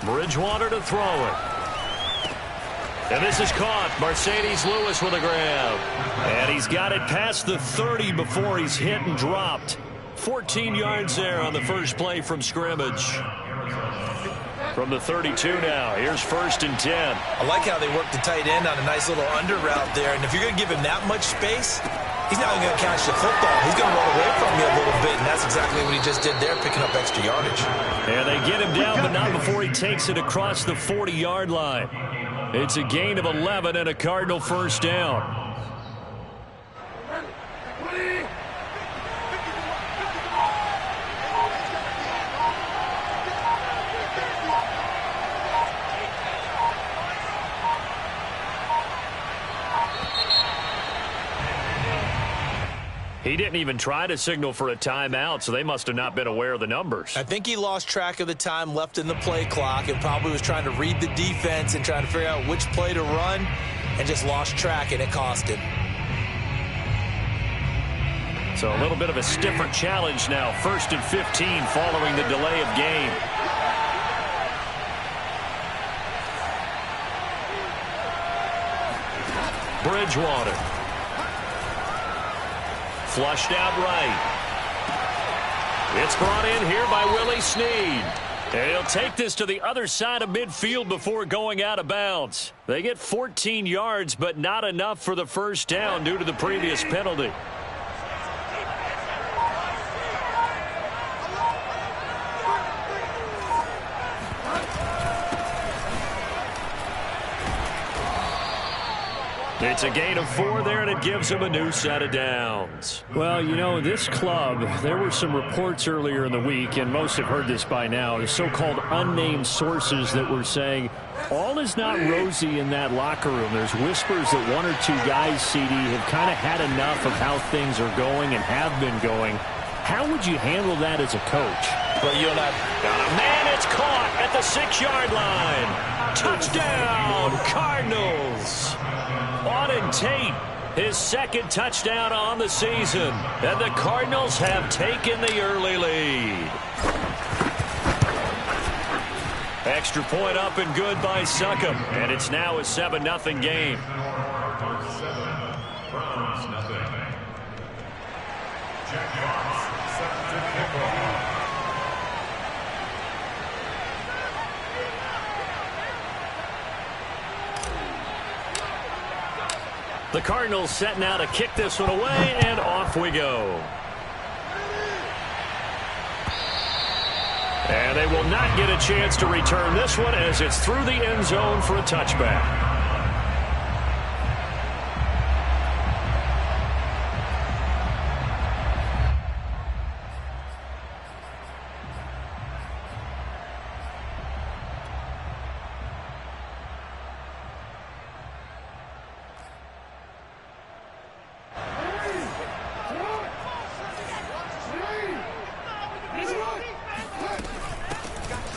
Bridgewater to throw it. And this is caught. Mercedes Lewis with a grab. And he's got it past the 30 before he's hit and dropped. 14 yards there on the first play from scrimmage. From the 32 now, here's 1st and 10. I like how they work the tight end on a nice little under route there. And if you're going to give him that much space, he's not going to catch the football. He's going to run away from you a little bit, and that's exactly what he just did there, picking up extra yardage. And they get him down, but not before he takes it across the 40-yard line. It's a gain of 11 and a Cardinal first down. He didn't even try to signal for a timeout, so they must have not been aware of the numbers. I think he lost track of the time left in the play clock and probably was trying to read the defense and trying to figure out which play to run and just lost track, and it cost him. So a little bit of a stiffer challenge now. 1st and 15 following the delay of game. Bridgewater. Flushed out right. It's brought in here by Willie Snead. And he'll take this to the other side of midfield before going out of bounds. They get 14 yards, but not enough for the first down due to the previous penalty. It's a gain of 4 there, and it gives him a new set of downs. Well, you know, this club, there were some reports earlier in the week, and most have heard this by now, the so-called unnamed sources that were saying all is not rosy in that locker room. There's whispers that 1 or 2 guys, CD, have kind of had enough of how things are going and have been going. How would you handle that as a coach? Well, you're not. Got a man, it's caught at the 6-yard line. Touchdown, Cardinals. Auden Tate, his 2nd touchdown on the season. And the Cardinals have taken the early lead. Extra point up and good by Succop. And it's now a 7-0 game. The Cardinals setting out to kick this one away, and off we go. And they will not get a chance to return this one as it's through the end zone for a touchback.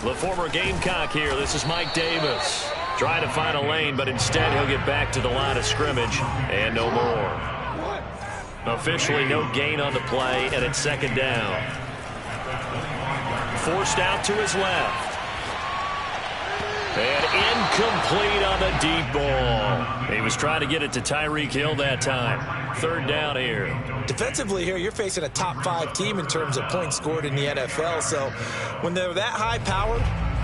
The former Gamecock here. This is Mike Davis. Trying to find a lane, but instead he'll get back to the line of scrimmage and no more. Officially no gain on the play, and it's 2nd down. Forced out to his left. And incomplete on the deep ball. He was trying to get it to Tyreek Hill that time. 3rd down here. Defensively here, you're facing a top 5 team in terms of points scored in the NFL. So when they're that high powered,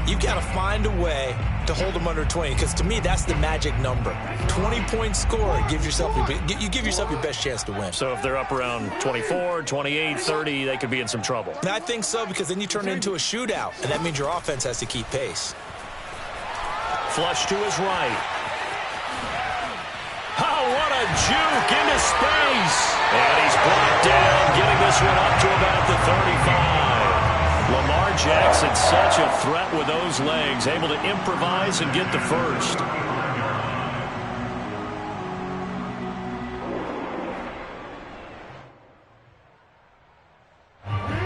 you got to find a way to hold them under 20. Because to me, that's the magic number. 20 points scored. You give yourself your best chance to win. So if they're up around 24, 28, 30, they could be in some trouble. And I think so, because then you turn it into a shootout. And that means your offense has to keep pace. Flush to his right. Oh, what a juke into space. And he's brought down, getting this one up to about the 35. Lamar Jackson, such a threat with those legs, able to improvise and get the first.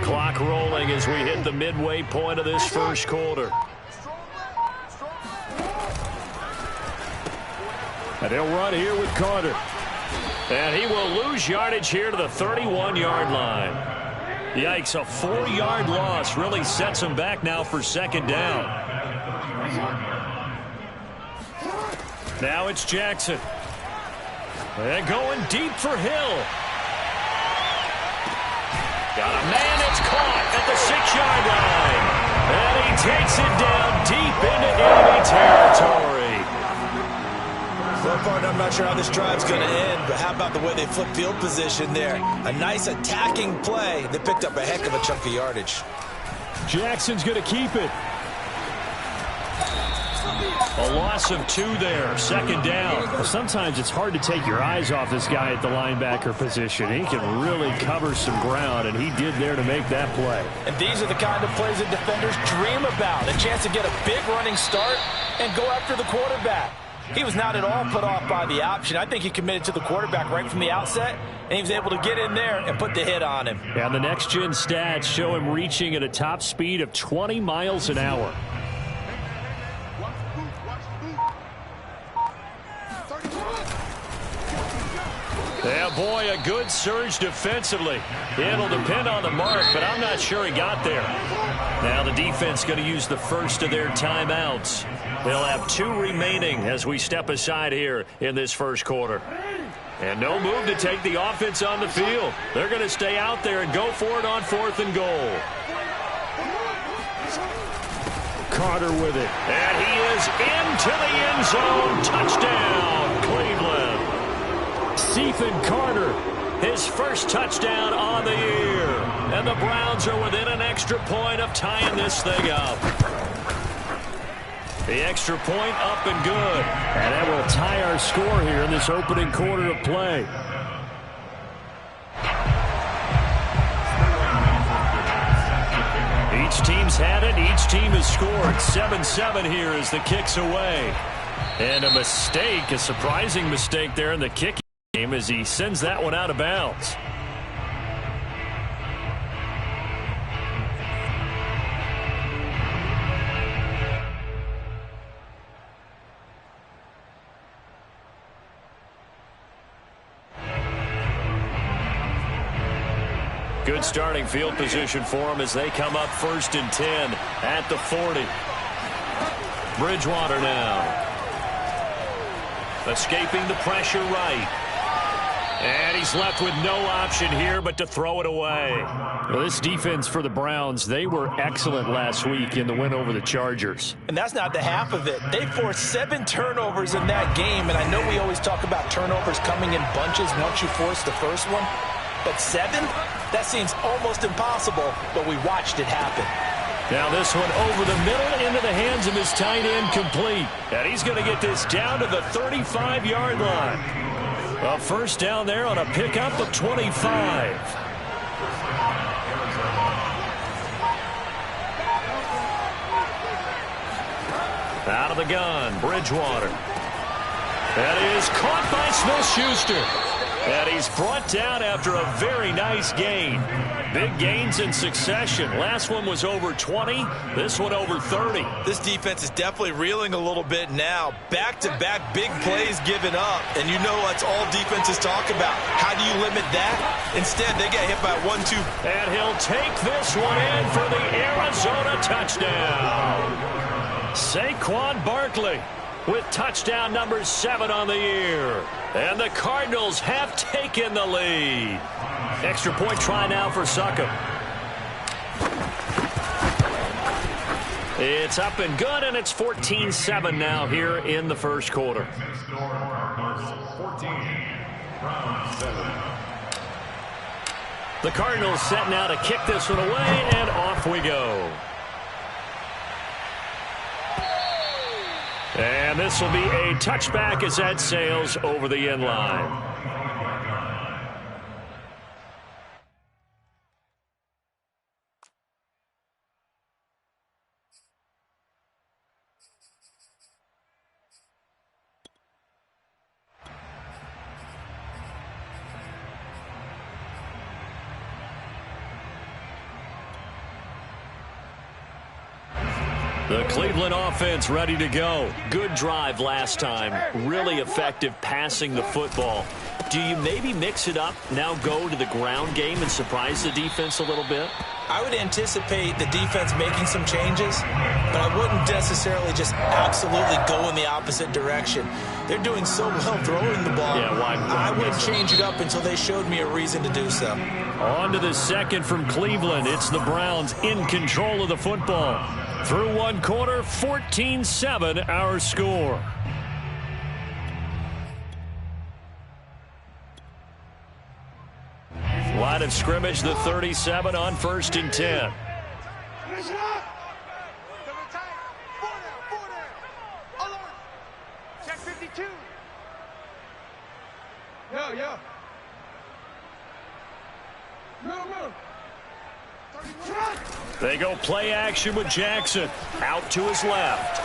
Clock rolling as we hit the midway point of this first quarter. And he'll run here with Carter. And he will lose yardage here to the 31-yard line. Yikes, a 4-yard loss really sets him back now for 2nd down. Now it's Jackson. And going deep for Hill. Got a man, it's caught at the 6-yard line. And he takes it down deep into enemy territory. So far, I'm not sure how this drive's going to end, but how about the way they flip field position there? A nice attacking play. They picked up a heck of a chunk of yardage. Jackson's going to keep it. A loss of 2 there, 2nd down. Well, sometimes it's hard to take your eyes off this guy at the linebacker position. He can really cover some ground, and he did there to make that play. And these are the kind of plays that defenders dream about. A chance to get a big running start and go after the quarterback. He was not at all put off by the option. I think he committed to the quarterback right from the outset, and he was able to get in there and put the hit on him. And the next-gen stats show him reaching at a top speed of 20 miles an hour. Yeah, boy, a good surge defensively. It'll depend on the mark, but I'm not sure he got there. Now the defense going to use the first of their timeouts. They'll have 2 remaining as we step aside here in this first quarter. And no move to take the offense on the field. They're going to stay out there and go for it on 4th and goal. Carter with it. And he is into the end zone. Touchdown, Cleveland. Stephen Carter. His first touchdown on the year. And the Browns are within an extra point of tying this thing up. The extra point up and good. And that will tie our score here in this opening quarter of play. Each team's had it. Each team has scored. 7-7 here as the kick's away. And a mistake, a surprising mistake there in the kicking game as he sends that one out of bounds. Good starting field position for them as they come up 1st and 10 at the 40. Bridgewater now. Escaping the pressure right. And he's left with no option here but to throw it away. Well, this defense for the Browns, they were excellent last week in the win over the Chargers. And that's not the half of it. They forced 7 turnovers in that game, and I know we always talk about turnovers coming in bunches once you force the first one. But 7? That seems almost impossible, but we watched it happen. Now this one over the middle into the hands of his tight end, complete. And he's going to get this down to the 35-yard line. A first down there on a pickup of 25. Out of the gun, Bridgewater. That is caught by Smith-Schuster. And he's brought down after a very nice gain. Big gains in succession. Last one was over 20. This one over 30. This defense is definitely reeling a little bit now. Back-to-back big plays given up. And you know that's all defenses talk about. How do you limit that? Instead, they get hit by 1-2. And he'll take this one in for the Arizona touchdown. Saquon Barkley with touchdown number 7 on the year. And the Cardinals have taken the lead. Extra point try now for Succop. It's up and good, and it's 14-7 now here in the first quarter. The Cardinals set now to kick this one away, and off we go. And this will be a touchback as that sails over the end line. The Cleveland offense ready to go. Good drive last time. Really effective passing the football. Do you maybe mix it up, now go to the ground game and surprise the defense a little bit? I would anticipate the defense making some changes, but I wouldn't necessarily just absolutely go in the opposite direction. They're doing so well throwing the ball. Yeah, why I wouldn't change it up until they showed me a reason to do so. On to the second from Cleveland. It's the Browns in control of the football. Through one quarter, 14-7 our score. Line of scrimmage, the 37 on 1st and 10. Check 52. Yo. They go play action with Jackson. Out to his left.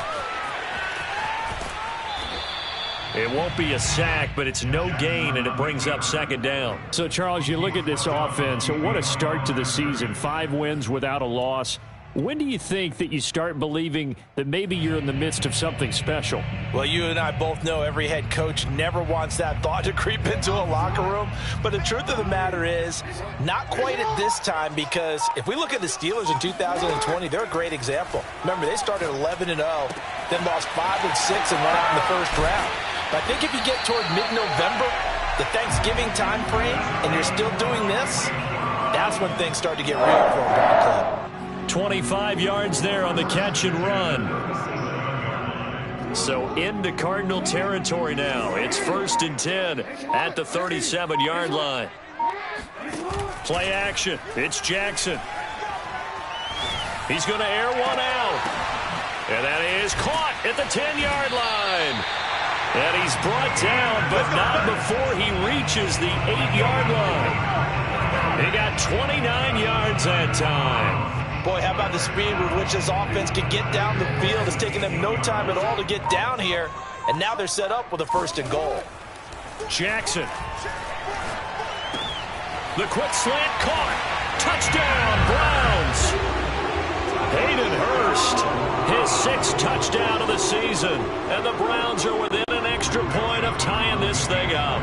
It won't be a sack, but it's no gain, and it brings up 2nd down. So, Charles, you look at this offense. So what a start to the season. 5 wins without a loss. When do you think that you start believing that maybe you're in the midst of something special? Well, you and I both know every head coach never wants that thought to creep into a locker room. But the truth of the matter is, not quite at this time, because if we look at the Steelers in 2020, they're a great example. Remember, they started 11-0, then lost 5 and 6 and went out in the first round. But I think if you get toward mid-November, the Thanksgiving time frame, and you're still doing this, that's when things start to get real for a ball club. 25 yards there on the catch and run. So into Cardinal territory now. It's 1st and 10 at the 37-yard line. Play action. It's Jackson. He's going to air one out. And that is caught at the 10-yard line. And he's brought down, but not before he reaches the 8-yard line. He got 29 yards that time. Boy, how about the speed with which this offense can get down the field? It's taken them no time at all to get down here, and now they're set up with a 1st and goal. Jackson. The quick slant caught. Touchdown, Browns. Hayden Hurst, his 6th touchdown of the season, and the Browns are within an extra point of tying this thing up.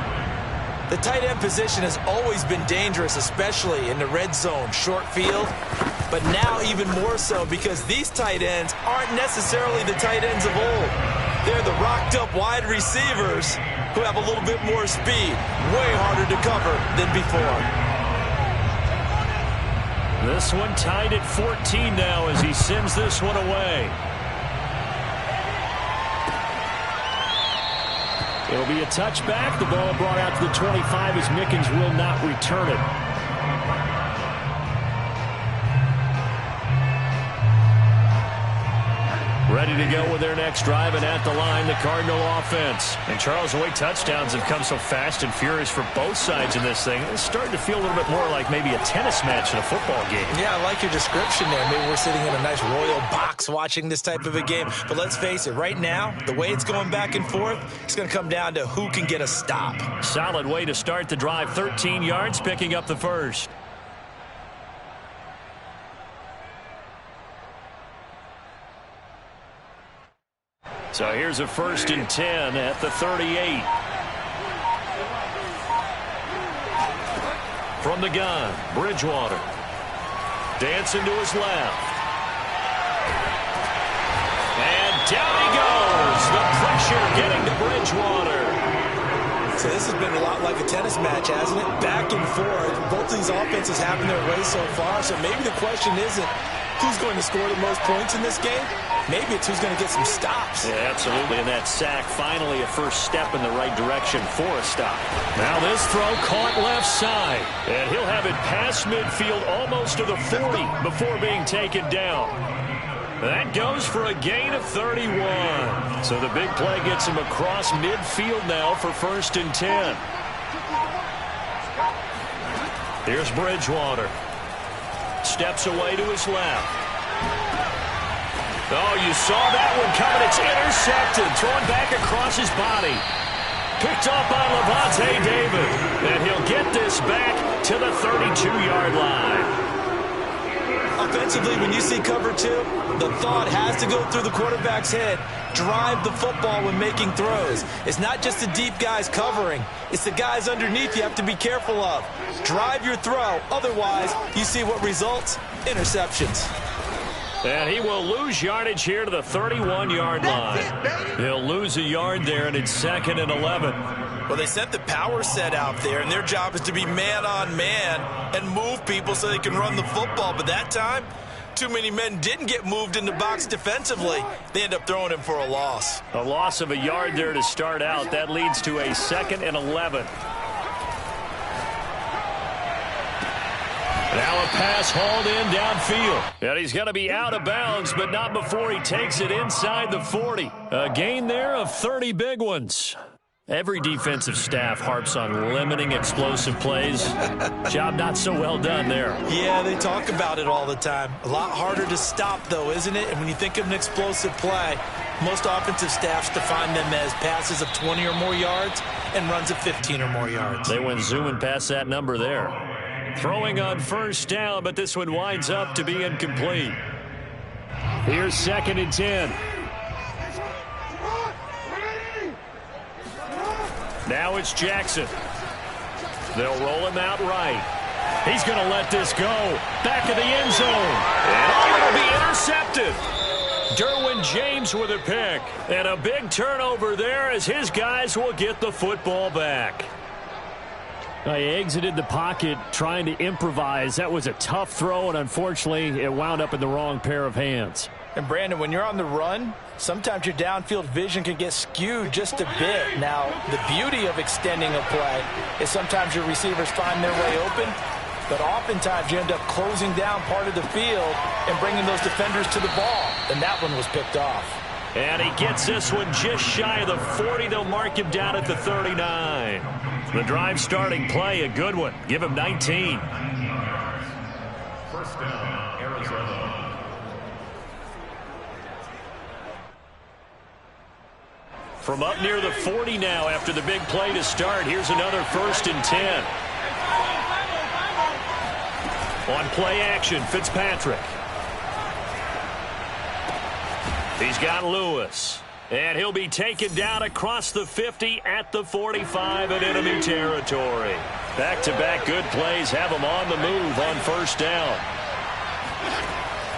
The tight end position has always been dangerous, especially in the red zone, short field. But now even more so, because these tight ends aren't necessarily the tight ends of old. They're the rocked-up wide receivers who have a little bit more speed. Way harder to cover than before. This one tied at 14 now as he sends this one away. It'll be a touchback. The ball brought out to the 25 as Mickens will not return it. Ready to go with their next drive, and at the line, the Cardinal offense. And Charles, the way touchdowns have come so fast and furious for both sides in this thing, it's starting to feel a little bit more like maybe a tennis match in a football game. Yeah, I like your description there. Maybe we're sitting in a nice royal box watching this type of a game. But let's face it, right now, the way it's going back and forth, it's going to come down to who can get a stop. Solid way to start the drive, 13 yards, picking up the 1st. So here's a 1st and 10 at the 38. From the gun, Bridgewater. Dancing to his left. And down he goes. The pressure getting to Bridgewater. So this has been a lot like a tennis match, hasn't it? Back and forth. Both these offenses having their way so far. So maybe the question isn't who's going to score the most points in this game. Maybe it's who's going to get some stops. Yeah, absolutely. And that sack, finally a first step in the right direction for a stop. Now this throw caught left side. And he'll have it past midfield almost to the 40 before being taken down. That goes for a gain of 31. So the big play gets him across midfield now for 1st and 10. Here's Bridgewater. Steps away to his left. Oh, you saw that one coming. It's intercepted. Thrown back across his body. Picked off by Levante David. And he'll get this back to the 32-yard line. Offensively, when you see cover 2, the thought has to go through the quarterback's head. Drive the football when making throws. It's not just the deep guys covering. It's the guys underneath you have to be careful of. Drive your throw. Otherwise, you see what results? Interceptions. And he will lose yardage here to the 31-yard line. He'll lose a yard there, and it's 2nd and 11. Well, they sent the power set out there, and their job is to be man-on-man and move people so they can run the football. But that time, too many men didn't get moved in the box defensively. They end up throwing him for a loss. A loss of a yard there to start out. That leads to a 2nd and 11. Now a pass hauled in downfield. And he's going to be out of bounds, but not before he takes it inside the 40. A gain there of 30 big ones. Every defensive staff harps on limiting explosive plays. Job not so well done there. Yeah, they talk about it all the time. A lot harder to stop, though, isn't it? And when you think of an explosive play, most offensive staffs define them as passes of 20 or more yards and runs of 15 or more yards. They went zooming past that number there. Throwing on first down, but this one winds up to be incomplete. Here's 2nd and 10. Now it's Jackson. They'll roll him out right. He's going to let this go. Back of the end zone. And it'll be intercepted. Derwin James with a pick. And a big turnover there as his guys will get the football back. He exited the pocket trying to improvise. That was a tough throw, and unfortunately, it wound up in the wrong pair of hands. And, Brandon, when you're on the run, sometimes your downfield vision can get skewed just a bit. Now, the beauty of extending a play is sometimes your receivers find their way open, but oftentimes you end up closing down part of the field and bringing those defenders to the ball, and that one was picked off. And he gets this one just shy of the 40. They'll mark him down at the 39. The drive starting play, a good one. Give him 19. First down, Arizona. From up near the 40 now after the big play to start. Here's another 1st and 10. On play action, Fitzpatrick. He's got Lewis. And he'll be taken down across the 50 at the 45 in enemy territory. Back-to-back good plays have him on the move on first down.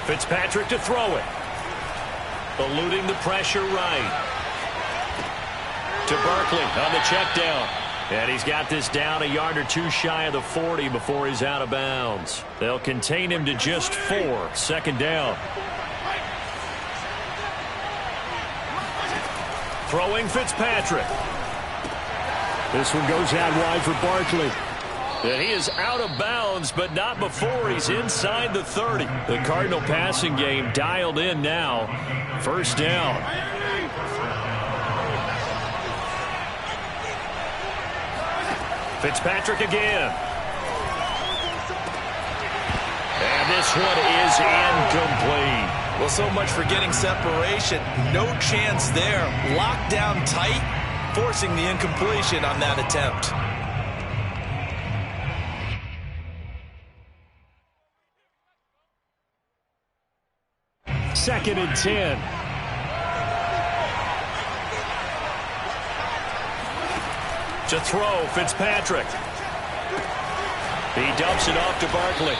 Fitzpatrick to throw it. Eluding the pressure right. To Barkley on the check down. And he's got this down a yard or two shy of the 40 before he's out of bounds. They'll contain him to just 4. 2nd down. Throwing Fitzpatrick. This one goes out wide for Barkley. And he is out of bounds, but not before he's inside the 30. The Cardinal passing game dialed in now. First down. Fitzpatrick again. And this one is incomplete. Well, so much for getting separation. No chance there. Locked down tight, forcing the incompletion on that attempt. Second and 10. To throw, Fitzpatrick. He dumps it off to Barkley.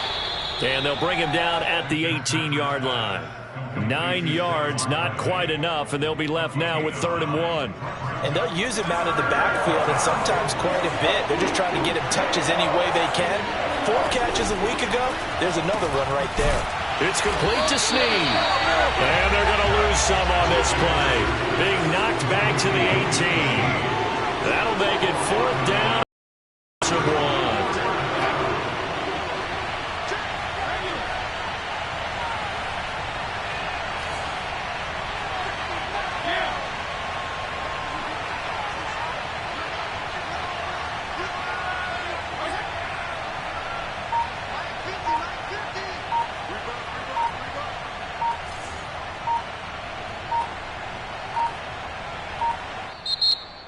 And they'll bring him down at the 18-yard line. 9 yards, not quite enough, and they'll be left now with 3rd and 1. And they'll use him out of the backfield, and sometimes quite a bit. They're just trying to get him touches any way they can. 4 catches a week ago. There's another one right there. It's complete to Snead. And they're going to lose some on this play. Being knocked back to the 18. That'll make it 4th down to 1.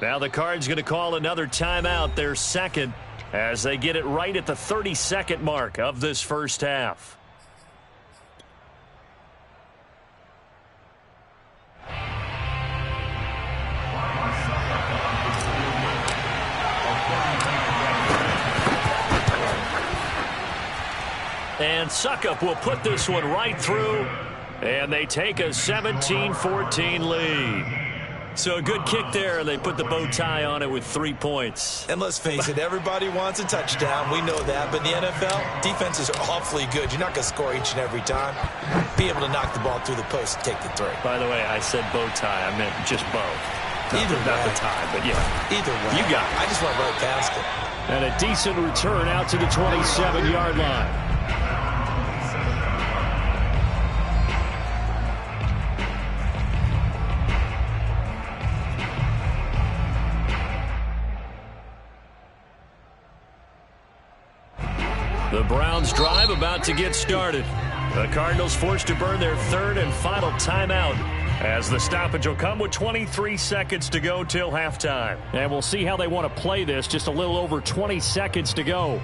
Now the Cards going to call another timeout, their 2nd, as they get it right at the 32nd mark of this first half. And And Suckup will put this one right through. And they take a 17-14 lead. So a good kick there, and they put the bow tie on it with 3 points. And let's face it, everybody wants a touchdown. We know that. But in the NFL, defenses are awfully good. You're not going to score each and every time. Be able to knock the ball through the post and take the three. By the way, I said bow tie. I meant just bow. Either not way. the tie, but yeah. Either way. You got it. I just went right past it. And a decent return out to the 27-yard line. The Browns drive about to get started. The Cardinals forced to burn their third and final timeout, as the stoppage will come with 23 seconds to go till halftime. And we'll see how they want to play this. Just a little over 20 seconds to go.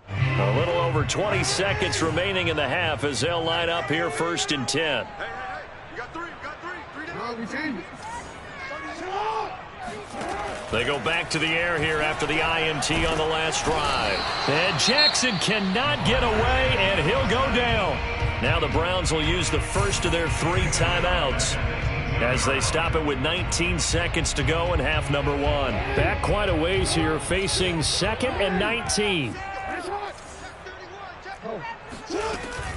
A little over 20 seconds remaining in the half as they'll line up here first and 10. Hey, you got three down. They go back to the air here after the INT on the last drive. And Jackson cannot get away, and he'll go down. Now the Browns will use the first of their 3 timeouts as they stop it with 19 seconds to go in half number 1. Back quite a ways here, facing 2nd and 19.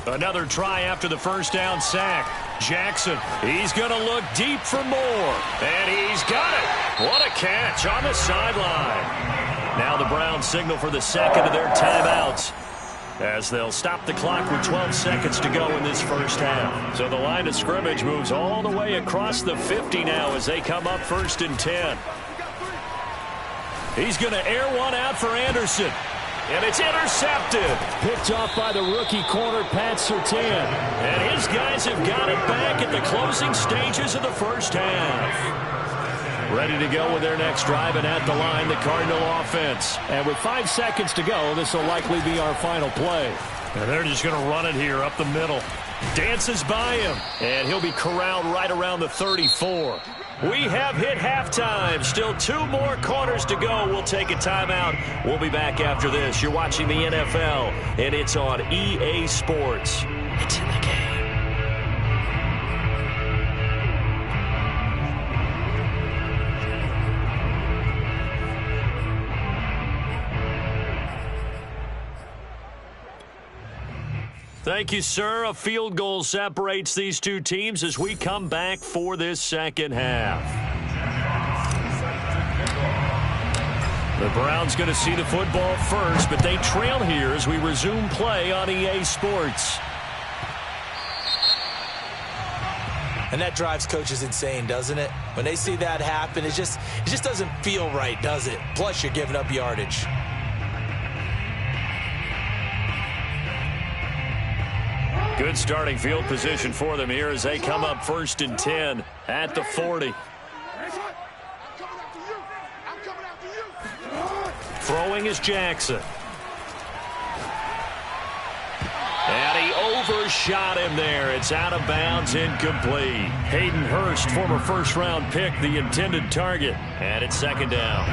Another try after the first down sack. Jackson, he's going to look deep for more. And he's got it. What a catch on the sideline. Now the Browns signal for the second of their timeouts, as they'll stop the clock with 12 seconds to go in this first half. So the line of scrimmage moves all the way across the 50 now as they come up first and 10. He's going to air one out for Anderson. And it's intercepted. Picked off by the rookie corner, Pat Surtain. And his guys have got it back at the closing stages of the first half. Ready to go with their next drive, and at the line, the Cardinal offense. And with 5 seconds to go, this will likely be our final play. And they're just going to run it here up the middle. Dances by him, and he'll be corralled right around the 34. We have hit halftime. Still 2 more quarters to go. We'll take a timeout. We'll be back after this. You're watching the NFL, and it's on EA Sports. It's in the game. Thank you, sir. A field goal separates these two teams as we come back for this second half. The Browns going to see the football first, but they trail here as we resume play on EA Sports. And that drives coaches insane, doesn't it? When they see that happen, it just doesn't feel right, does it? Plus, you're giving up yardage. Good starting field position for them here as they come up first and 10 at the 40. Throwing is Jackson. And he overshot him there. It's out of bounds, incomplete. Hayden Hurst, former first-round pick, the intended target. And it's second down.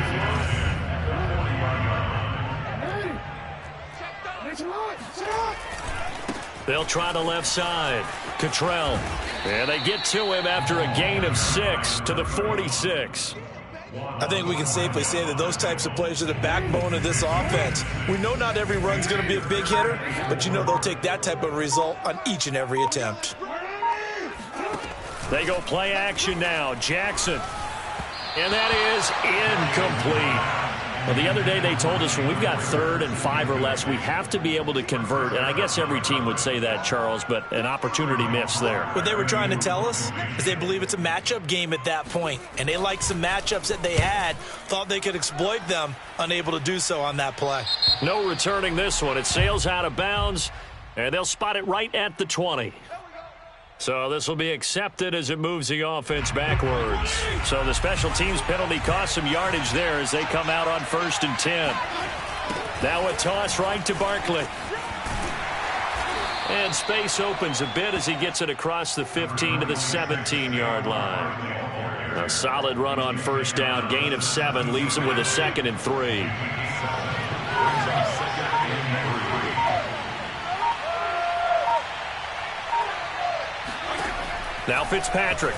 They'll try the left side. Cottrell. And they get to him after a gain of 6 to the 46. I think we can safely say that those types of plays are the backbone of this offense. We know not every run's going to be a big hitter, but you know they'll take that type of result on each and every attempt. They go play action now. Jackson. And that is incomplete. Well, the other day they told us when we've got 3rd and 5 or less, we have to be able to convert. And I guess every team would say that, Charles, but an opportunity missed there. What they were trying to tell us is they believe it's a matchup game at that point. And they liked some matchups that they had, thought they could exploit them, unable to do so on that play. No returning this one. It sails out of bounds, and they'll spot it right at the 20. So this will be accepted as it moves the offense backwards. So the special teams penalty cost some yardage there as they come out on first and 10. Now a toss right to Barkley. And space opens a bit as he gets it across the 15 to the 17-yard line. A solid run on first down. Gain of 7 leaves him with a 2nd and 3. Now Fitzpatrick.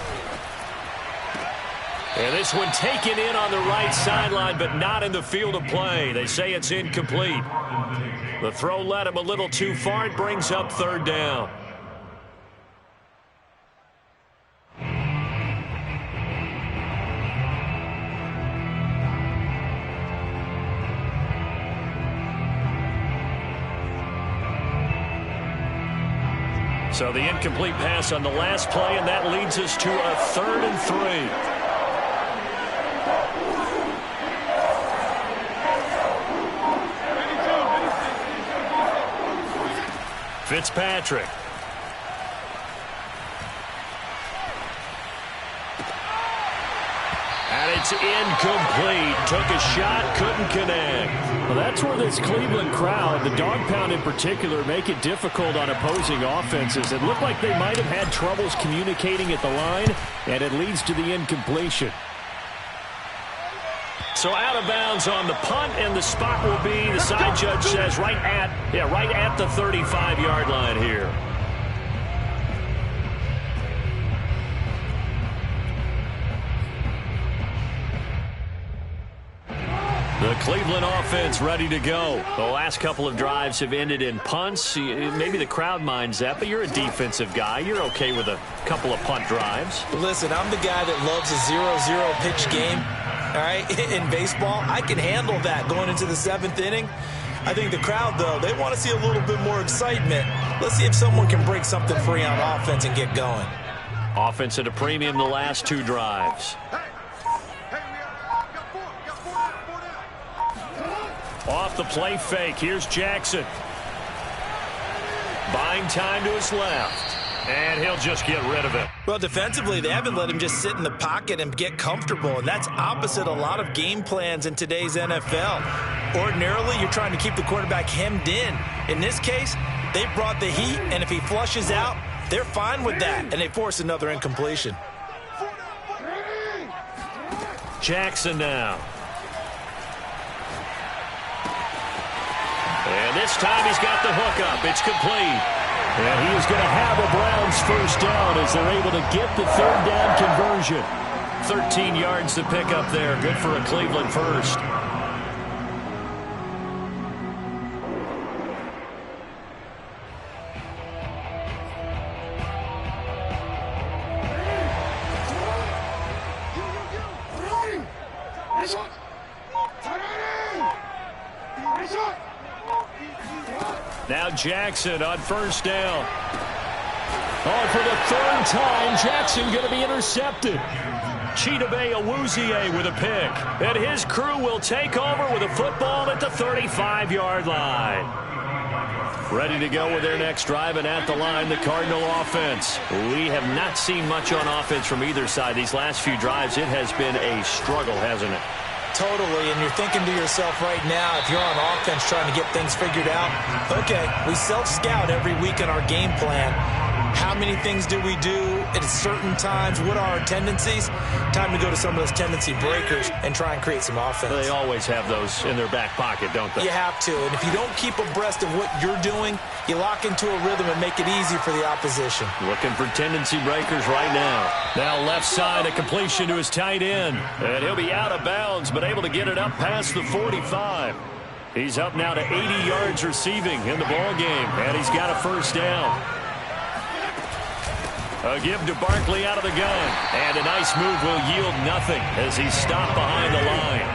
And this one taken in on the right sideline, but not in the field of play. They say it's incomplete. The throw led him a little too far. It brings up 3rd down. So the incomplete pass on the last play, and that leads us to a 3rd and 3. Fitzpatrick. And it's incomplete. Took a shot, couldn't connect. Well, that's where this Cleveland crowd, the dog pound in particular, make it difficult on opposing offenses. It looked like they might have had troubles communicating at the line, and it leads to the incompletion. So out of bounds on the punt, and the spot will be, the side judge says, right at the 35-yard line here. The Cleveland offense ready to go. The last couple of drives have ended in punts. Maybe the crowd minds that, but you're a defensive guy. You're okay with a couple of punt drives. Listen, I'm the guy that loves a 0-0 pitch game. All right, in baseball, I can handle that going into the 7th inning. I think the crowd, though, they want to see a little bit more excitement. Let's see if someone can break something free on offense and get going. Offense at a premium the last 2 drives. Off the play fake. Here's Jackson. Buying time to his left. And he'll just get rid of it. Well, defensively, they haven't let him just sit in the pocket and get comfortable, and that's opposite a lot of game plans in today's NFL. Ordinarily, you're trying to keep the quarterback hemmed in. In this case, they brought the heat, and if he flushes out, they're fine with that, and they force another incompletion. Jackson now. And this time he's got the hookup. It's complete. And he is going to have a Browns first down as they're able to get the 3rd down conversion. 13 yards to pick up there. Good for a Cleveland first. Now Jackson on first down. Oh, for the 3rd time, Jackson going to be intercepted. Chidobe Awuzie with a pick. And his crew will take over with a football at the 35-yard line. Ready to go with their next drive, and at the line, the Cardinal offense. We have not seen much on offense from either side. These last few drives, it has been a struggle, hasn't it? Totally, and you're thinking to yourself right now, if you're on offense trying to get things figured out, okay, we self-scout every week in our game plan. How many things do we do at certain times? What are our tendencies? Time to go to some of those tendency breakers and try and create some offense. They always have those in their back pocket, don't they? You have to, and if you don't keep abreast of what you're doing, you lock into a rhythm and make it easy for the opposition. Looking for tendency breakers right now. Now left side, a completion to his tight end. And he'll be out of bounds, but able to get it up past the 45. He's up now to 80 yards receiving in the ball game, and he's got a first down. A give to Barkley out of the gun. And a nice move will yield nothing as he's stopped behind the line.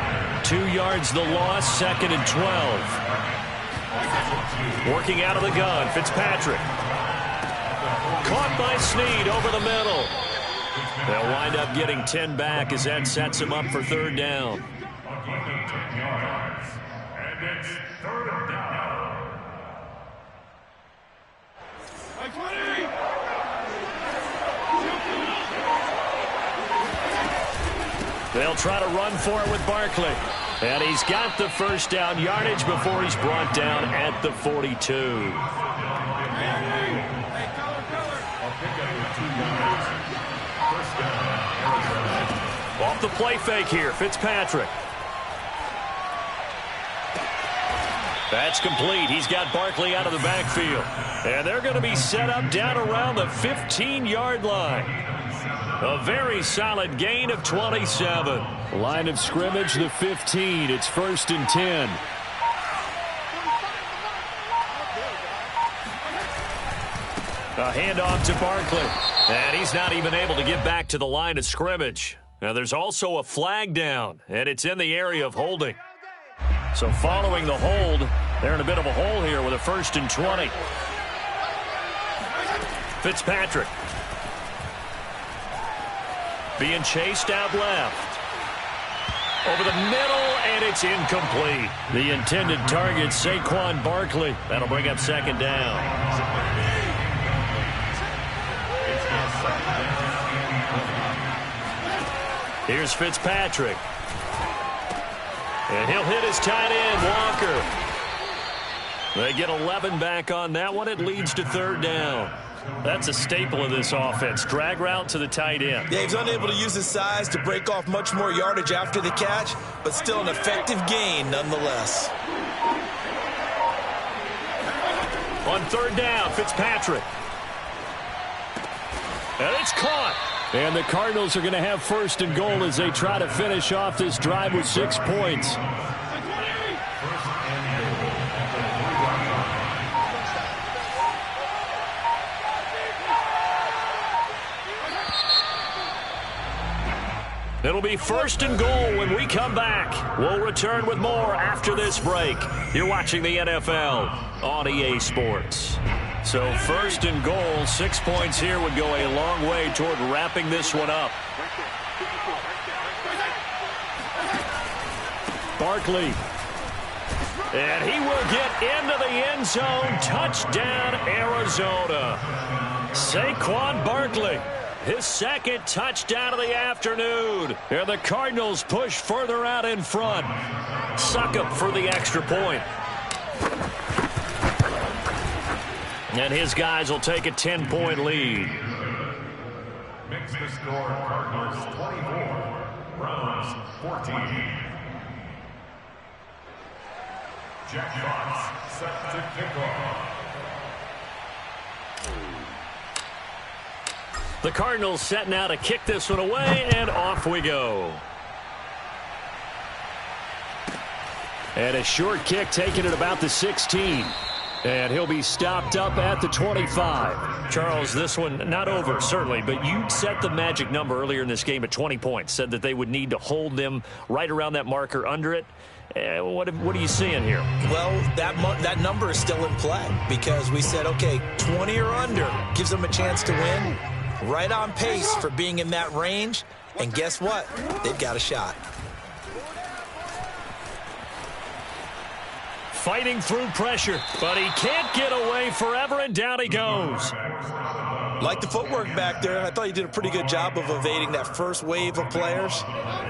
2 yards the loss, 2nd and 12. Working out of the gun, Fitzpatrick. Caught by Snead over the middle. They'll wind up getting 10 back as that sets him up for 3rd down. And it's 3rd down. They'll try to run for it with Barkley. And he's got the first down yardage before he's brought down at the 42. Off the play fake here, Fitzpatrick. That's complete. He's got Barkley out of the backfield. And they're going to be set up down around the 15-yard line. A very solid gain of 27. Line of scrimmage, the 15. It's 1st and 10. A handoff to Barkley. And he's not even able to get back to the line of scrimmage. Now there's also a flag down, and it's in the area of holding. So following the hold, they're in a bit of a hole here with a 1st and 20. Fitzpatrick. Being chased out left. Over the middle, and it's incomplete. The intended target, Saquon Barkley. That'll bring up 2nd down. Here's Fitzpatrick. And he'll hit his tight end, Walker. They get 11 back on that one. It leads to 3rd down. That's a staple of this offense. Drag route to the tight end. Yeah, he's unable to use his size to break off much more yardage after the catch, but still an effective gain nonetheless. On 3rd down, Fitzpatrick. And it's caught. And the Cardinals are going to have 1st and goal as they try to finish off this drive with 6 points. It'll be 1st and goal when we come back. We'll return with more after this break. You're watching the NFL on EA Sports. So 1st and goal, 6 points here would go a long way toward wrapping this one up. Barkley. And he will get into the end zone. Touchdown, Arizona. Saquon Barkley. His 2nd touchdown of the afternoon. And the Cardinals push further out in front. Succop for the extra point. And his guys will take a 10-point lead. Makes the score Cardinals 24, Browns 14. Jack Fox set to kick off. The Cardinals set now to kick this one away, and off we go. And a short kick taken at about the 16. And he'll be stopped up at the 25. Charles, this one not over, certainly, but you set the magic number earlier in this game at 20 points, said that they would need to hold them right around that marker under it. What are you seeing here? Well, that number is still in play because we said, okay, 20 or under gives them a chance to win. Right on pace for being in that range. And guess what? They've got a shot. Fighting through pressure, but he can't get away forever, and down he goes. Like the footwork back there, I thought he did a pretty good job of evading that first wave of players.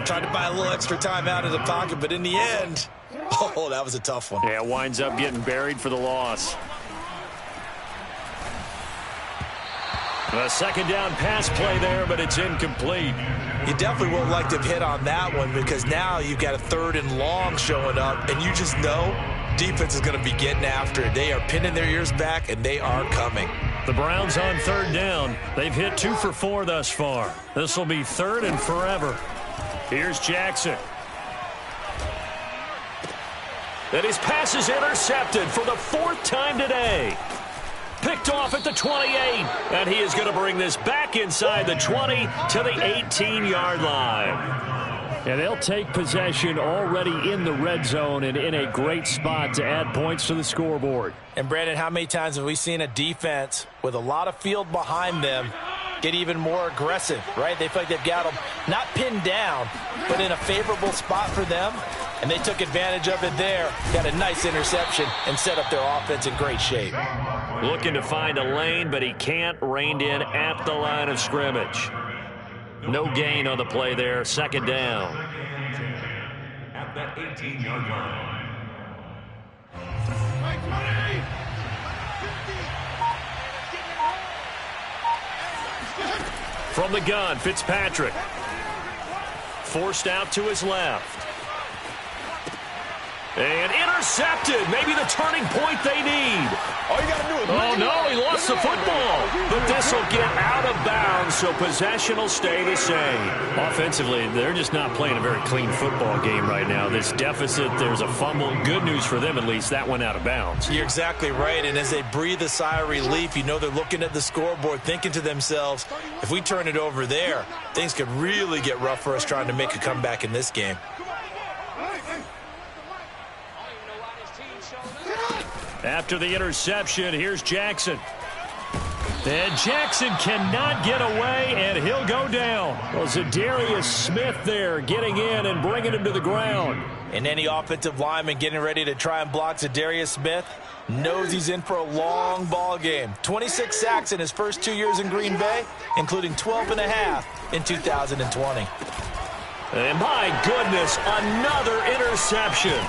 Tried to buy a little extra time out of the pocket, but in the end, oh, that was a tough one. Yeah, winds up getting buried for the loss. A 2nd down pass play there, but it's incomplete. You definitely won't like to have hit on that one because now you've got a 3rd and long showing up, and you just know defense is going to be getting after it. They are pinning their ears back, and they are coming. The Browns on 3rd down. They've hit 2 for 4 thus far. This will be 3rd and forever. Here's Jackson. And his pass is intercepted for the 4th time today. Picked off at the 28, and he is going to bring this back inside the 20 to the 18-yard line. And they'll take possession already in the red zone and in a great spot to add points to the scoreboard. And, Brandon, how many times have we seen a defense with a lot of field behind them get even more aggressive, right? They feel like they've got them not pinned down, but in a favorable spot for them, and they took advantage of it there. Got a nice interception and set up their offense in great shape. Looking to find a lane, but he can't. Reined in at the line of scrimmage. No gain on the play there. 2nd down. At the 18-yard line. From the gun, Fitzpatrick. forced out to his left. And intercepted. Maybe the turning point they need. All you got to do is... Oh, no, he lost the football. But this will get out of bounds, so possession will stay the same. Offensively, they're just not playing a very clean football game right now. This deficit, there's a fumble. Good news for them, at least. That went out of bounds. You're exactly right. And as they breathe a sigh of relief, you know they're looking at the scoreboard, thinking to themselves, if we turn it over there, things could really get rough for us trying to make a comeback in this game. After the interception, here's Jackson. And Jackson cannot get away, and he'll go down. Well, Zadarius Smith there getting in and bringing him to the ground. And any offensive lineman getting ready to try and block Zadarius Smith knows he's in for a long ball game. 26 sacks in his first 2 years in Green Bay, including 12.5 in 2020. And my goodness, another interception.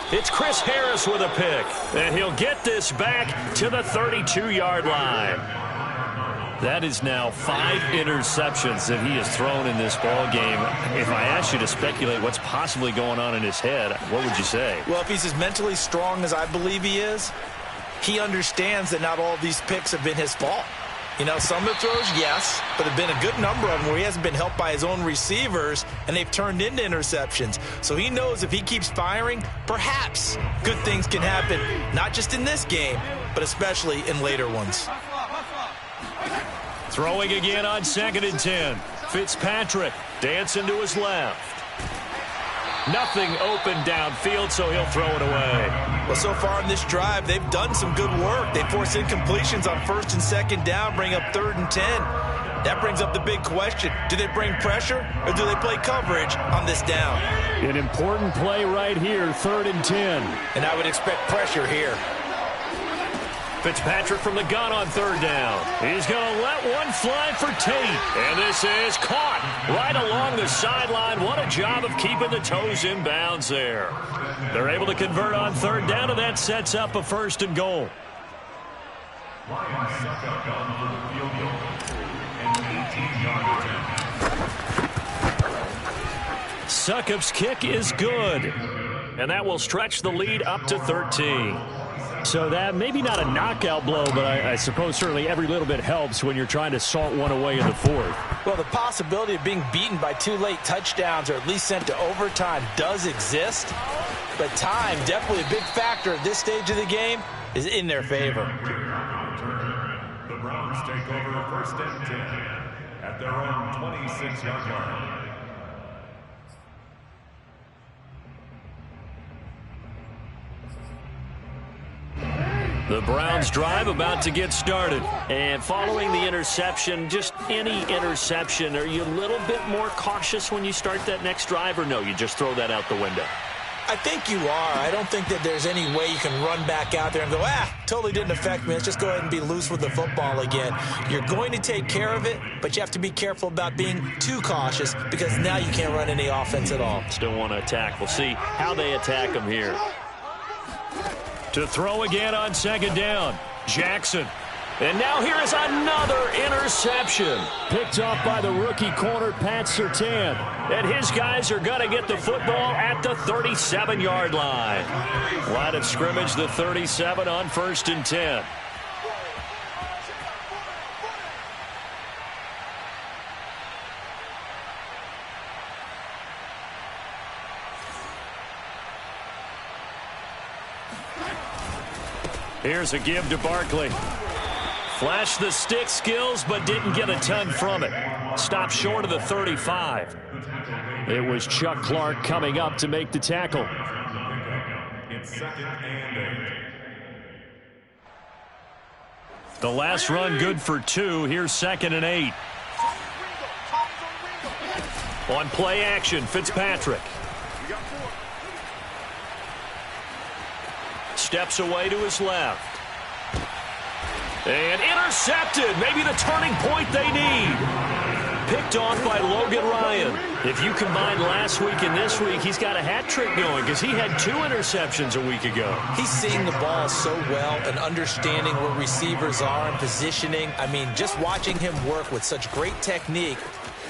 It's Chris Harris with a pick, and he'll get this back to the 32-yard line. That is now 5 interceptions that he has thrown in this ball game. If I asked you to speculate what's possibly going on in his head, what would you say? Well, if he's as mentally strong as I believe he is, he understands that not all of these picks have been his fault. You know, some of the throws, yes, but there have been a good number of them where he hasn't been helped by his own receivers, and they've turned into interceptions. So he knows if he keeps firing, perhaps good things can happen, not just in this game, but especially in later ones. Throwing again on 2nd and 10. Fitzpatrick dancing to his left. Nothing open downfield, so he'll throw it away. Well, so far in this drive, they've done some good work. They force incompletions on 1st and 2nd down, bring up 3rd and 10. That brings up the big question. Do they bring pressure, or do they play coverage on this down? An important play right here, 3rd and 10. And I would expect pressure here. Fitzpatrick from the gun on 3rd down. He's going to let one fly for Tate. And this is caught right along the sideline. What a job of keeping the toes in bounds there. They're able to convert on 3rd down, and that sets up a 1st and goal. Lions suck up down for the field goal. An 18-yard attempt. Succop's kick is good. And that will stretch the lead up to 13. So that maybe not a knockout blow, but I suppose certainly every little bit helps when you're trying to salt one away in the 4th. Well, the possibility of being beaten by 2 late touchdowns or at least sent to overtime does exist. But time, definitely a big factor at this stage of the game, is in their favor. The Browns take over 1st and 10 at their own 26-yard line. The Browns drive about to get started. And following the interception, just any interception, are you a little bit more cautious when you start that next drive, or no, you just throw that out the window? I think you are. I don't think that there's any way you can run back out there and go, totally didn't affect me. Let's just go ahead and be loose with the football again. You're going to take care of it, but you have to be careful about being too cautious because now you can't run any offense at all. Still want to attack. We'll see how they attack them here. To throw again on 2nd down, Jackson. And now here is another interception. Picked off by the rookie corner, Pat Surtain. And his guys are going to get the football at the 37-yard line. Line of scrimmage, the 37 on 1st and 10. Here's a give to Barkley. Flashed the stick skills, but didn't get a ton from it. Stopped short of the 35. It was Chuck Clark coming up to make the tackle. It's 2nd and 8. The last run good for 2. Here's 2nd and 8. On play action, Fitzpatrick. Steps away to his left. And intercepted. Maybe the turning point they need. Picked off by Logan Ryan. If you combine last week and this week, he's got a hat trick going because he had 2 interceptions a week ago. He's seeing the ball so well and understanding where receivers are and positioning. I mean, just watching him work with such great technique,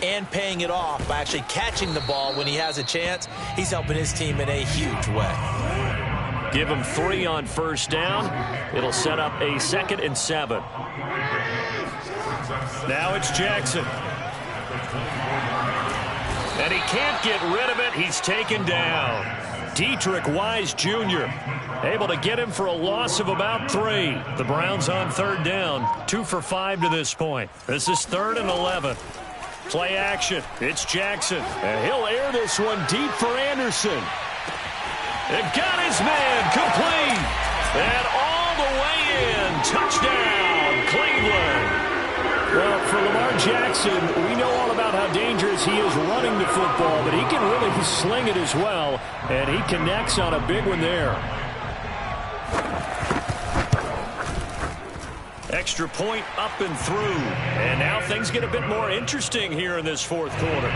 and paying it off by actually catching the ball when he has a chance. He's helping his team in a huge way. Give him 3 on first down. It'll set up a 2nd and 7. Now it's Jackson. And he can't get rid of it. He's taken down. Dietrich Wise Jr. able to get him for a loss of about 3. The Browns on 3rd down. 2 for 5 to this point. This is 3rd and 11. Play action. It's Jackson. And he'll air this one deep for Anderson. It got his man complete. And all the way in. Touchdown, Cleveland. Well, for Lamar Jackson, we know all about how dangerous he is running the football, but he can really sling it as well, and he connects on a big one there. Extra point up and through, and now things get a bit more interesting here in this 4th quarter.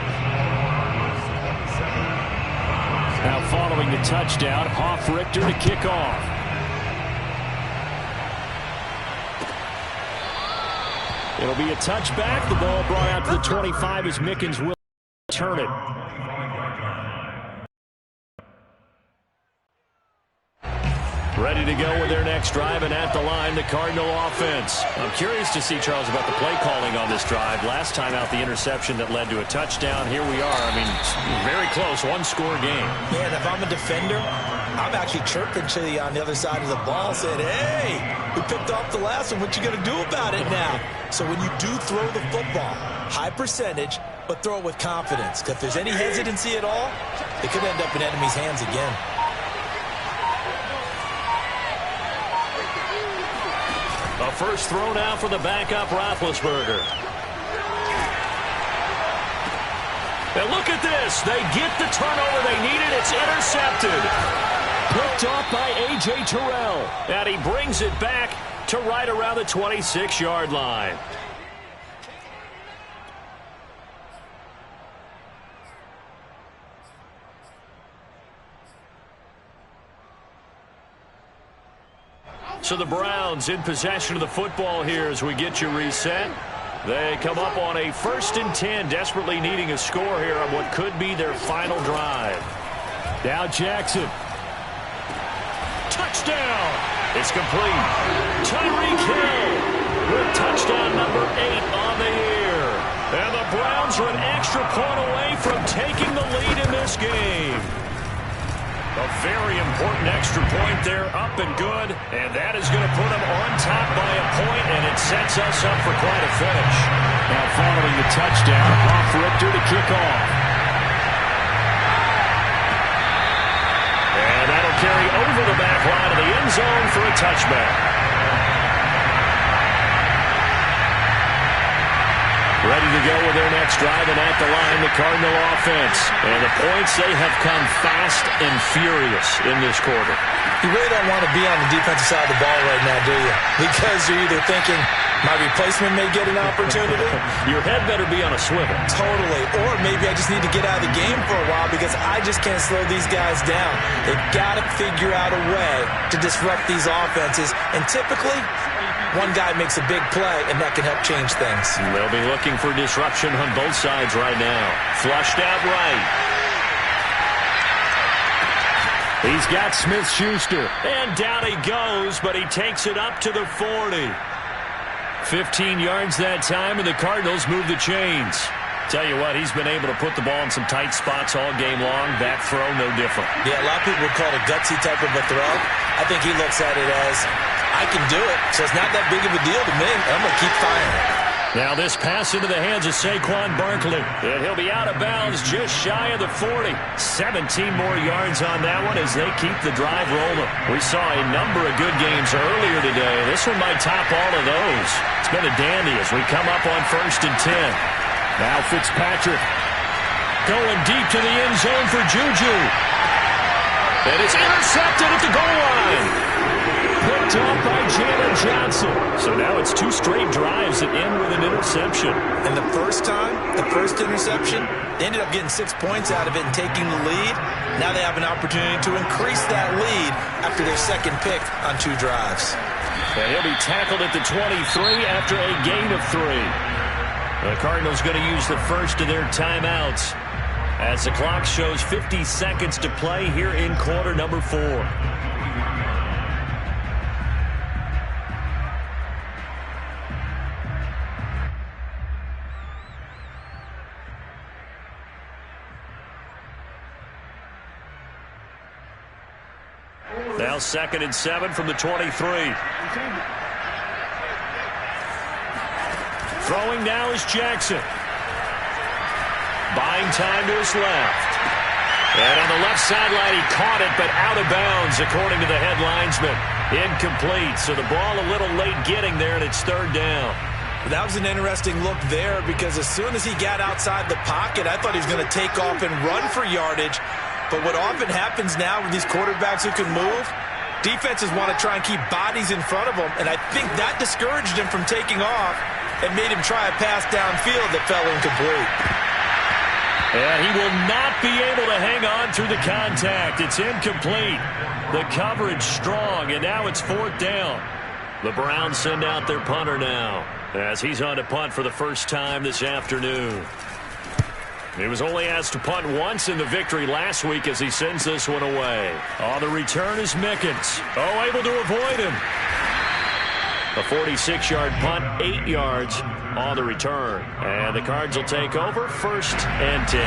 Now following the touchdown, Hoff-Richter to kick off. It'll be a touchback. The ball brought out to the 25 as Mickens will turn it. Ready to go with their next drive, and at the line, the Cardinal offense. I'm curious to see, Charles, about the play calling on this drive. Last time out, the interception that led to a touchdown. Here we are. I mean, very close, 1-score game. Yeah, and if I'm a defender, I'm actually chirping to you on the other side of the ball, saying, hey, we picked off the last one. What you going to do about it now? So when you do throw the football, high percentage, but throw it with confidence. Because if there's any hesitancy at all, it could end up in enemy's hands again. A first throw now for the backup Roethlisberger. And look at this. They get the turnover they needed. It's intercepted. Picked off by A.J. Terrell. And he brings it back to right around the 26-yard line. So the Browns in possession of the football here as we get you reset. They come up on a 1st and 10, desperately needing a score here on what could be their final drive. Now Jackson. Touchdown. It's complete. Tyreek Hill with touchdown number 8 on the year. And the Browns are an extra point away from taking the lead in this game. A very important extra point there, up and good, and that is going to put them on top by a point, and it sets us up for quite a finish. Now following the touchdown, Hoff-Richter to kick off. And that'll carry over the back line of the end zone for a touchback. Ready to go with their next drive, and at the line, the Cardinal offense. And the points, they have come fast and furious in this quarter. You really don't want to be on the defensive side of the ball right now, do you? Because you're either thinking, my replacement may get an opportunity. Your head better be on a swivel. Totally. Or maybe I just need to get out of the game for a while because I just can't slow these guys down. They've got to figure out a way to disrupt these offenses. And typically, one guy makes a big play, and that can help change things. They'll be looking for disruption on both sides right now. Flushed out right. He's got Smith-Schuster. And down he goes, but he takes it up to the 40. 15 yards that time, and the Cardinals move the chains. Tell you what, he's been able to put the ball in some tight spots all game long. That throw, no different. Yeah, a lot of people would call it a gutsy type of a throw. I think he looks at it as, I can do it, so it's not that big of a deal to me. I'm going to keep firing. Now this pass into the hands of Saquon Barkley. And he'll be out of bounds just shy of the 40. 17 more yards on that one as they keep the drive rolling. We saw a number of good games earlier today. This one might top all of those. It's been a dandy as we come up on 1st and 10. Now Fitzpatrick going deep to the end zone for Juju. And it's intercepted at the goal line. Picked off by Jalen Johnson. So now it's 2 straight drives that end with an interception. And the first time, the first interception, they ended up getting 6 points out of it and taking the lead. Now they have an opportunity to increase that lead after their second pick on 2 drives. And he'll be tackled at the 23 after a gain of 3. The Cardinals going to use the first of their timeouts as the clock shows 50 seconds to play here in quarter number 4. Now 2nd and 7 from the 23. Throwing now is Jackson. Buying time to his left. And on the left sideline, he caught it, but out of bounds, according to the head linesman. Incomplete. So the ball a little late getting there, and it's 3rd down. That was an interesting look there because as soon as he got outside the pocket, I thought he was going to take off and run for yardage. But what often happens now with these quarterbacks who can move, defenses want to try and keep bodies in front of them, and I think that discouraged him from taking off and made him try a pass downfield that fell incomplete. And he will not be able to hang on through the contact. It's incomplete. The coverage strong, and now it's 4th down. The Browns send out their punter now as he's on to punt for the first time this afternoon. He was only asked to punt once in the victory last week as he sends this one away. On the return is Mickens. Oh, able to avoid him. A 46-yard punt, 8 yards on the return. And the Cards will take over 1st and 10.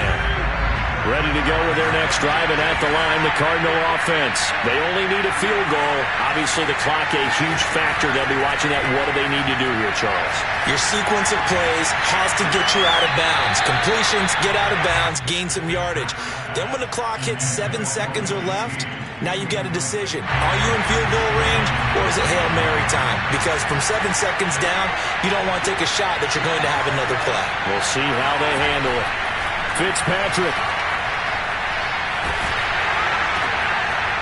Ready to go with their next drive, and at the line, the Cardinal offense. They only need a field goal. Obviously, the clock a huge factor. They'll be watching that. What do they need to do here, Charles? Your sequence of plays has to get you out of bounds. Completions, get out of bounds, gain some yardage. Then when the clock hits 7 seconds or left, now you've got a decision. Are you in field goal range, or is it Hail Mary time? Because from 7 seconds down, you don't want to take a shot that you're going to have another play. We'll see how they handle it. Fitzpatrick.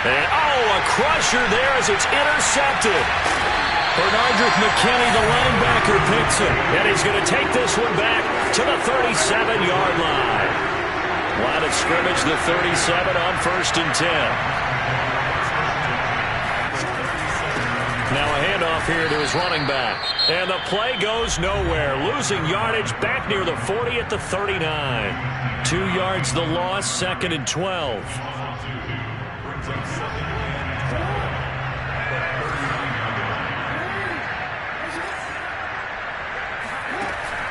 And, a crusher there as it's intercepted. Bernardrick McKinney, the linebacker, picks it. And he's going to take this one back to the 37-yard line. Line of scrimmage, the 37 on 1st and 10. Now a handoff here to his running back. And the play goes nowhere. Losing yardage back near the 40 at the 39. 2 yards the loss, 2nd and 12.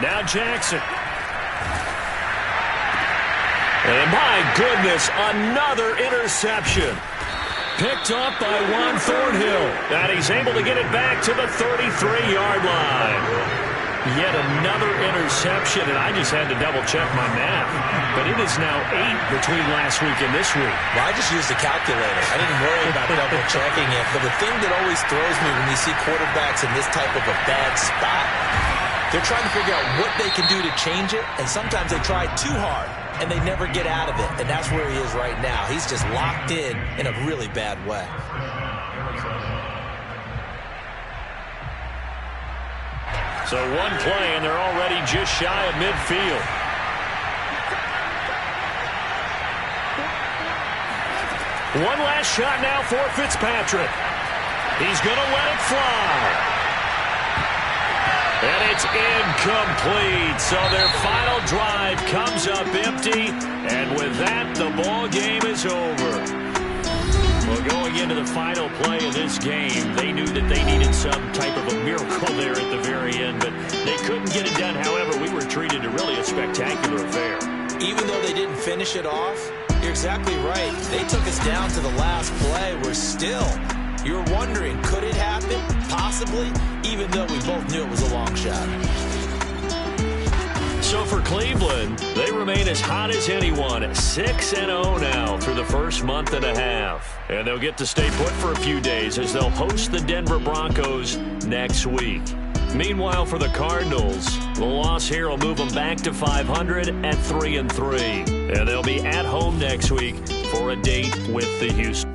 Now Jackson. And my goodness, another interception. Picked up by Juan Thornhill. And he's able to get it back to the 33-yard line. Yet another interception, and I just had to double-check my math. But it is now 8 between last week and this week. Well, I just used a calculator. I didn't worry about double-checking it. But the thing that always throws me when you see quarterbacks in this type of a bad spot, they're trying to figure out what they can do to change it, and sometimes they try too hard, and they never get out of it. And that's where he is right now. He's just locked in a really bad way. So one play, and they're already just shy of midfield. One last shot now for Fitzpatrick. He's going to let it fly. And it's incomplete. So their final drive comes up empty. And with that, the ball game is over. Well, going into the final play of this game, they knew that they needed some type of a miracle there at the very end, but they couldn't get it done. However, we were treated to really a spectacular affair. Even though they didn't finish it off, you're exactly right. They took us down to the last play. We're still, you're wondering, could it happen? Possibly, even though we both knew it was a long shot. So for Cleveland, they remain as hot as anyone at 6-0 now through the first month and a half. And they'll get to stay put for a few days as they'll host the Denver Broncos next week. Meanwhile, for the Cardinals, the loss here will move them back to 500 at 3-3. And they'll be at home next week for a date with the Houston.